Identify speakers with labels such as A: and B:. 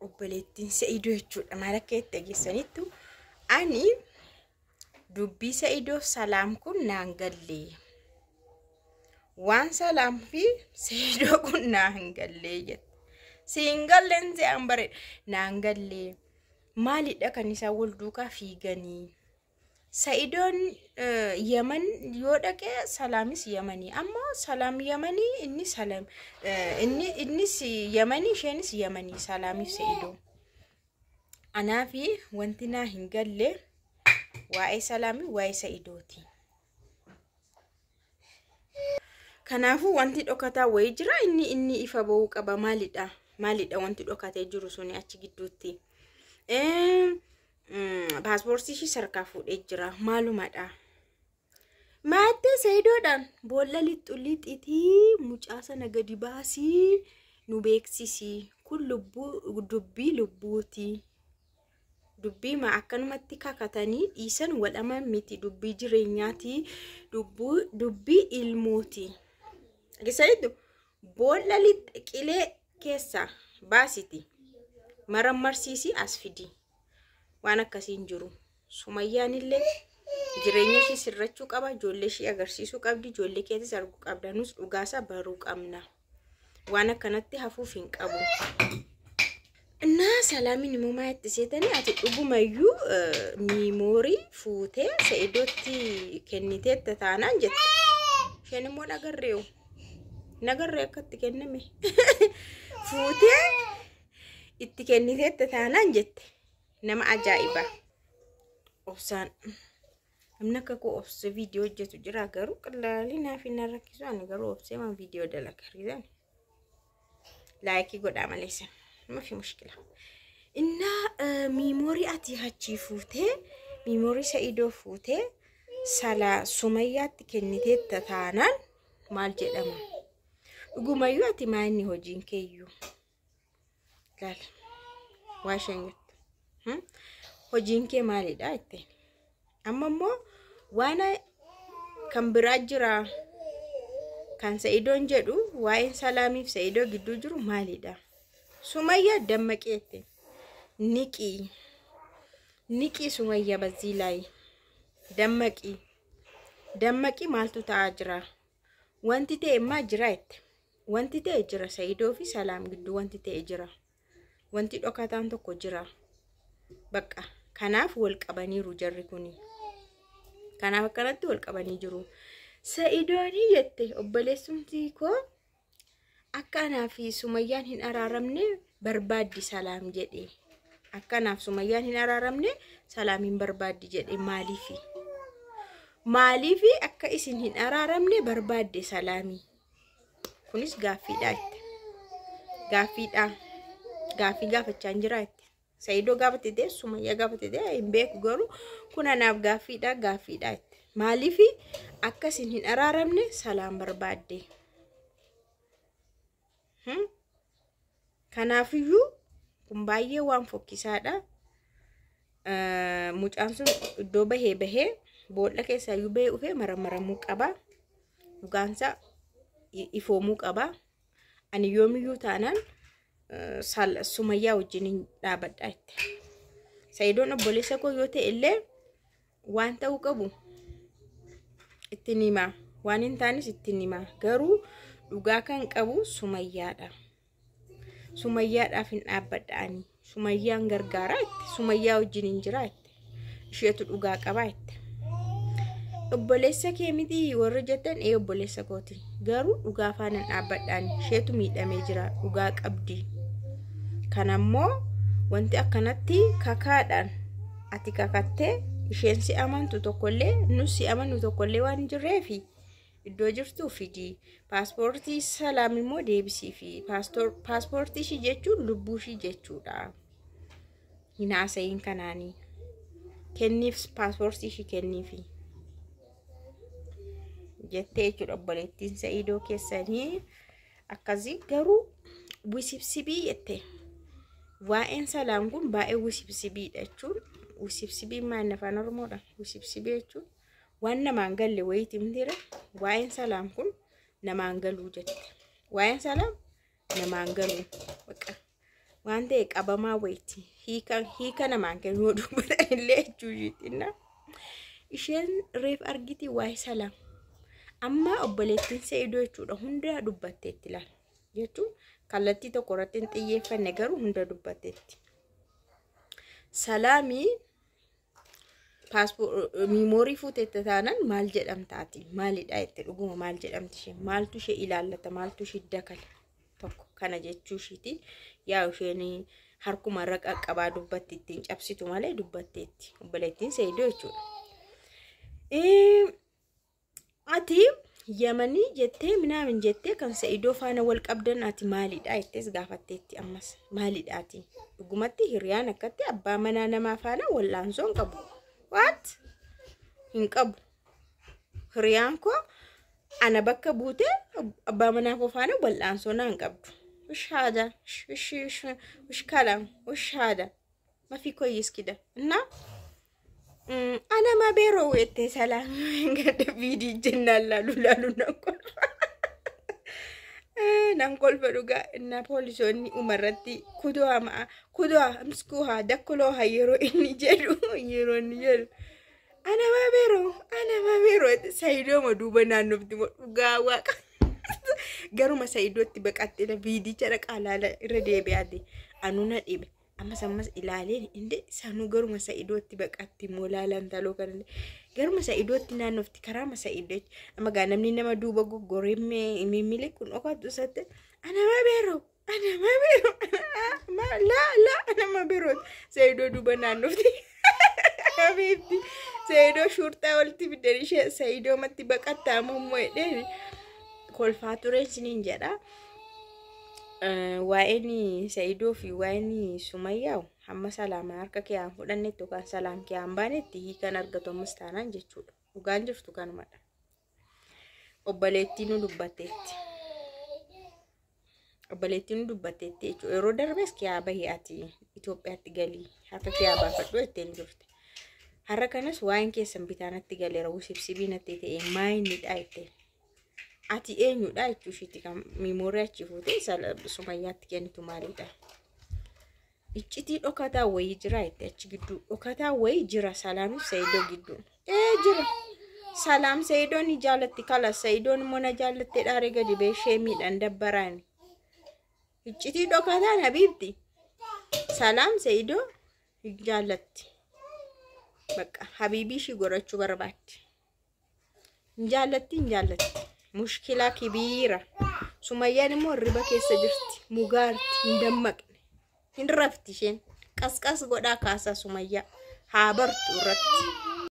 A: obboleettiin Sa'idoo jechuudha. Maal akka itti dhageessaniittu ani dubbii Sa'idoo salaam kun naan galle. Waan salaam fi Sa'idoo kun naan galle jette. Siin galleen se'an bareeda naan galle. Maalidha kan isaan wal duukaa fiiganii? Sa'idoon Yaman yoo dhaqee salaamis Yamanii. Amma salaam Yamanii inni salaam innis Yamanii isheenis Yamanii salaamiif Sa'idoo. Anaafi wanti naa hin galle waa'ee salaamii waa'ee Sa'idooti. Kanaafuu wanti dhokataa wayii jira inni ifa ba'uu qaba. Maalidha wanti dhokatee jiru suni achi gidduutti. Paaspoortii ishii sarkaa fuudhee jira. Maalumadha. Maattee Sa'idoodhaan boolla lixxitii mucaa sana gadi baasii nu beeksisi. Kun dubbii lubbuuti. Dubbii ma akkanumatti kakatanii dhiisan wadhaman miti. Dubbii jireenyaati. Dubbii ilmooti. Sa'idu boolla lixxiqilee keessa baasiti. Marammarsiisi as fidi. Waan akkasiin jiru. Sumayyaan illee jireenya ishee sirrachuu qaba. Ijoollee ishee agarsiisuu qabdi. Ijoollee keetis arguu qabda. Nus dhugaasaa baruu qabna. Waan akkanatti hafuuf hin qabu. Innaa salaamin immoo maa itti seetanii ati dhugumayyuu miimoorii fuutee Sa'idootti kenniteetta taanaan jette. Isheen immoo nagarree akka itti kenname. Fuutee itti kenniteetta taanaan jette. Nama ajaa'iba. Obsaan. Namni akka koo obse viidiyoo hojjetu jira garuu qillaalii naaf hin rakkisu. Ani garuu obsee man viidiyoo dalagaa. Laayikii godhaa maleessa. Mafi mushkila. Innaa miimoorii ati achii fuutee miimoorii Sa'idoo fuutee Sumayyaatti kenniteetta taanaan maal jedhama? Dhugumayyuu ati maa inni hojiin keeyyuu? Laala. Waa shan hojiin kee maalidha jettee? Amma immoo waan kan biraa jira. Kan Sa'idoon jedhu waa'een salaamiif Sa'idoo gidduu jiru maalidha? Sumayyaa dammaqee jettee. Niqii Sumayyaa baziilaayi. Dammaqii maaltu ta'aa jira? Wanti ta'e maa jira jette? Wanti ta'e jira Sa'idoo fi salaam gidduu wanti ta'e jira. Wanti dhokataan tokko jira. Bakka kanaaf wal qabaniiru jarri kuni. Kanaaf akkanatti wal qabanii jiru. Sa'idoonii jette obboleessumtii koo akka anaaf Sumayyaan hin araaramne barbaaddi salaam jedhe. Akka anaaf Sumayyaan hin araaramne salaamin barbaaddi jedhe. Maaliifi akka isin hin araaramne barbaadde salaami. Kunis gaaffiidha jette. Gaaffii gaafachaa jira jette. Sa'idoo gaafatee Sumayyaa gaafatee hin beeku garuu kun anaaf gaaffiidha jette. Maaliifi akka isin hin araaramne salaam barbaadde. Kanaafiyyuu kun baay'ee waan fokkisaadha. Mucaan sun iddoo bahee boolla keessaayyuu bahee dhufee maramaramuu qaba. Dhugaansaa ifoomuu qaba. Ani yoomiyyuu taanaan Sumayyaa wajjin dhaabadha jette. Sa'idoon obboleessa koo yoo ta'e illee waan ta'uu qabu ittiin himaa. Waan hin taanes ittiin himaa. Garuu dhugaa kan qabu Sumayyaadha. Sumayyaadhaaf hin dhaabbadhaani. Sumayyaan gargaaraa jette. Sumayyaa wajjin hin jira jette. Isheetu dhugaa qabaa jette. Obboleessa kee miti warra jettan obboleessa kooti. Garuu dhugaa faana hin dhaabbadhaani. Isheetu miidhamee jira. Dhugaa qabdi. Kanammoo wanti akkanatti kakaadhaan ati kakattee isheen si amantu tokkollee nus si amannu tokkollee waan jirreefi iddoo jirtuu fidi. Paaspoortii salaam immoo deebisiifi. Paaspoortii ishii jechuun lubbuu ishii jechuudha. Hin haasa'iin kanaanii. Kenniif paaspoortii ishii kenniifi. Jettee jechuudha obboleettiin Sa'idoo keessanii. Akkasii garuu wisibsibii jette. Waa'een salaam kun baay'ee wisibsibiidha jechuun. Wisibsibiin maal afaan Oromoodha? Wisibsibii jechuun waan namaan galle wayiiti mitiira. Waa'een salaam kun namaan galuu jette. Waa'een salaam namaan galuu. waan ta'e qabamaa wayti hiika namaan kennuu dubbatan illee jechuudha. Isheen reef argiti waa'ee salaam amma obboleettiin Saidoo jechuudha hunda dubbatteetti ilaal jechuun kallattii tokko irratti hin xiyyeeffanne garuu hunda dubbatteetti. Salaamii memorii fuutette taanaan maal jedhamtaati maalidha itti dhuguma maal jedhamti ishee maaltu ishee ilaallata maaltu ishee dakala tokko kana jechuu isheeti yaa isheen harkuma irra qaqqabaa dubbatti ittiin cabsitu malee dubbatteetti obboleettiin Saidoo jechuudha. Ati Yamanii jettee minaamin jettee kan Saidoo faana wal qabdan ati maalidha ittees gaafatteetti ammas maalidha ati dhugumatti hiriyaan akkatti abbaa manaa namaa faana wal'aansoon qabu. What? Hin qabu. Hiriyaan koo ana bakka buute abbaa manaa koo faana wal'aansoo naan qabdu. Ushada, ushkalam, ushada. Mafi koyis kida. Na? Ana ma bero wete salam ngada vidi jennal lalu nankol. Nankol faduga na polisoni umarati kudoa amskuha dakuloha yero inni jedhu yero ni jedhu. Ana ma bero Saidoo maduba naannofti dhugaa waaqa. Garuma Saidootti baqattee la vidi jara qalala irra deebi'aate anuna dhibe. Ammas ilaaleen inde sanu garuma Saidootti baqatti molaalan taloo kan garuma Saidootti naannofti karama Saidoo amma gaa namni nama duuba goggoree mimile kun okatu satte ana ma bero ana ma bero Saidoo duuba naannofti habiibti Saidoo shurtaa walti bidderishe Saidoo matti baqatta ammoo edeen kolfaatureen sinin jedha. Waa'ee Saidoo fi waa'ee Sumayyaa hamma salaama harka kee aan fudhanne tokko salaam kee aan baanetti hiikan argatu ammas taanaan jechuudha. Dhugaan jirtu kanumadha. Obboleettiin nu dubbatteetti jechuudha. Yeroo darbees kee bahee ati Itoophiyaatti galii harka kee baafadhu ittiin jirti. Har'a kanas waa'een keessan bitaanatti galeera wusibsibii natti ta'e maayinidha ittiin. Ati eenyudha jechuushiti kan memorii achi fuutee Sumayyaatti kennitu maalidha? Iccitii dhokataa wayii jira itti achi gidduu dhokataa wayii jira Salaam Saidoo gidduu. Jira. Salaam Saidoo ni jaallatti kala Saidoo immoo na jaallattee dhaaree gadi beeshee miidhan dabbaraan. Iccitii dhokataan habiibti. Salaam Saidoo jaallatti. Bakka habiibii ishii gorachuu barbaaddi. Jaallatti. Mushkila kibiira Sumayyaan immoo riba keessa jirti mugaarti hin dammaqne hin rafti isheen qasqas godhaa kaasaa Sumayyaa haa bartu irratti.